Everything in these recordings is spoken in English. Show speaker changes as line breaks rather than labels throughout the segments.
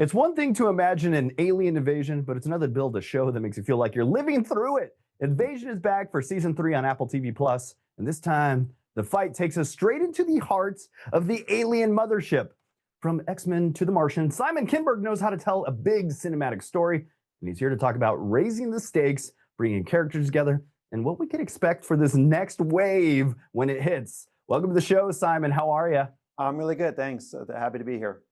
It's one thing to imagine an alien invasion, but it's another to build a show that makes you feel like you're living through it. Invasion is back for season 3 on Apple TV Plus, and this time the fight takes us straight into the hearts of the alien mothership. From X-Men to the Martian, Simon Kinberg knows how to tell a big cinematic story, and he's here to talk about raising the stakes, bringing characters together, and what we can expect for this next wave when it hits. Welcome to the show, Simon. How are you?
I'm really good, thanks. Happy to be here.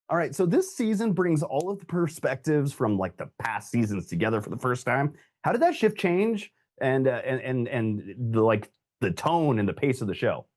All right, so this season brings all of the perspectives from like the past seasons together for the first time. How did that shift change and the tone and the pace of the show?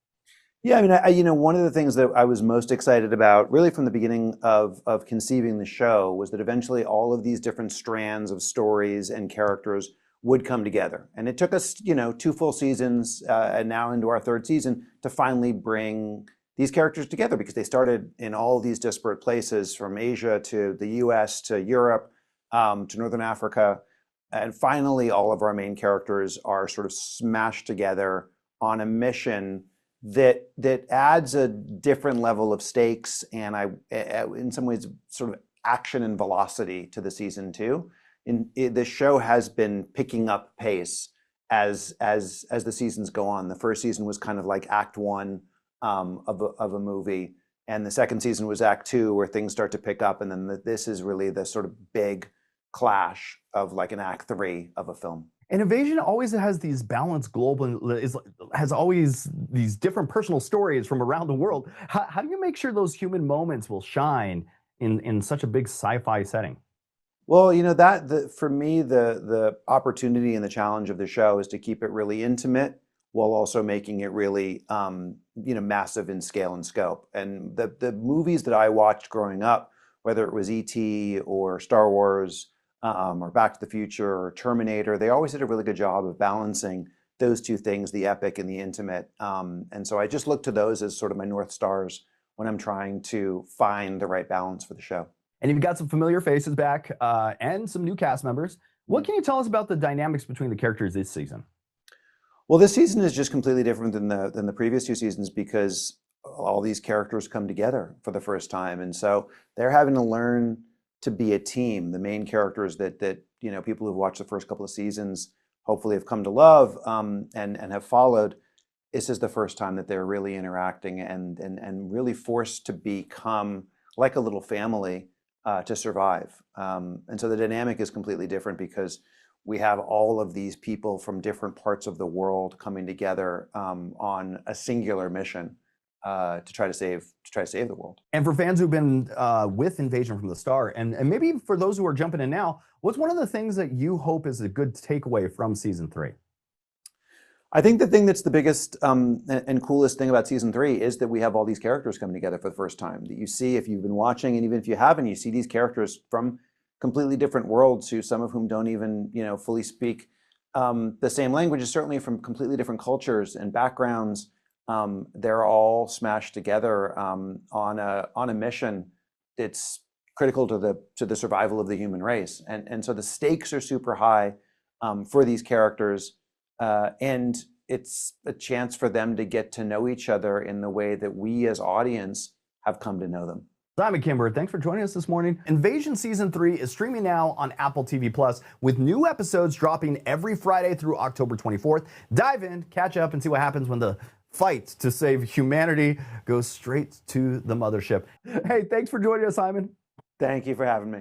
Yeah, I mean, one of the things that I was most excited about, really from the beginning of conceiving the show, was that eventually all of these different strands of stories and characters would come together. And it took us, 2 full seasons, and now into our 3rd season, to finally bring these characters together, because they started in all these disparate places, from Asia to the US to Europe, to Northern Africa. And finally, all of our main characters are sort of smashed together on a mission that adds a different level of stakes and in some ways sort of action and velocity to the season 2. The show has been picking up pace as the seasons go on. The first season was kind of like Act 1 of a movie, and the second season was Act 2, where things start to pick up, and then this is really the sort of big clash of like an Act 3 of a film.
And Invasion always has these balanced global, has always these different personal stories from around the world. How do you make sure those human moments will shine in such a big sci-fi setting?
Well, for me, the opportunity and the challenge of the show is to keep it really intimate while also making it really, massive in scale and scope. And the movies that I watched growing up, whether it was E.T. or Star Wars, or Back to the Future or Terminator, they always did a really good job of balancing those two things, the epic and the intimate. And so I just look to those as sort of my North Stars when I'm trying to find the right balance for the show.
And you've got some familiar faces back and some new cast members. What can you tell us about the dynamics between the characters this season?
Well, this season is just completely different than the previous 2 seasons, because all these characters come together for the first time. And so they're having to learn to be a team. The main characters that people who've watched the first couple of seasons hopefully have come to love and have followed. This is the first time that they're really interacting and really forced to become like a little family to survive. And so the dynamic is completely different, because we have all of these people from different parts of the world coming together on a singular mission to try to save the world.
And for fans who've been with Invasion from the start, and maybe for those who are jumping in now, what's one of the things that you hope is a good takeaway from season 3?
I think the thing that's the biggest and coolest thing about season 3 is that we have all these characters coming together for the first time. That you see if you've been watching, and even if you haven't, you see these characters from completely different worlds, some of whom don't even fully speak the same languages, certainly from completely different cultures and backgrounds. They're all smashed together on a mission that's critical to the survival of the human race, and so the stakes are super high for these characters, and it's a chance for them to get to know each other in the way that we as audience have come to know them.
Simon Kinberg, thanks for joining us this morning. Invasion Season 3 is streaming now on Apple TV Plus, with new episodes dropping every Friday through October 24th. Dive in, catch up, and see what happens when the fight to save humanity goes straight to the mothership. Hey, thanks for joining us, Simon.
Thank you for having me.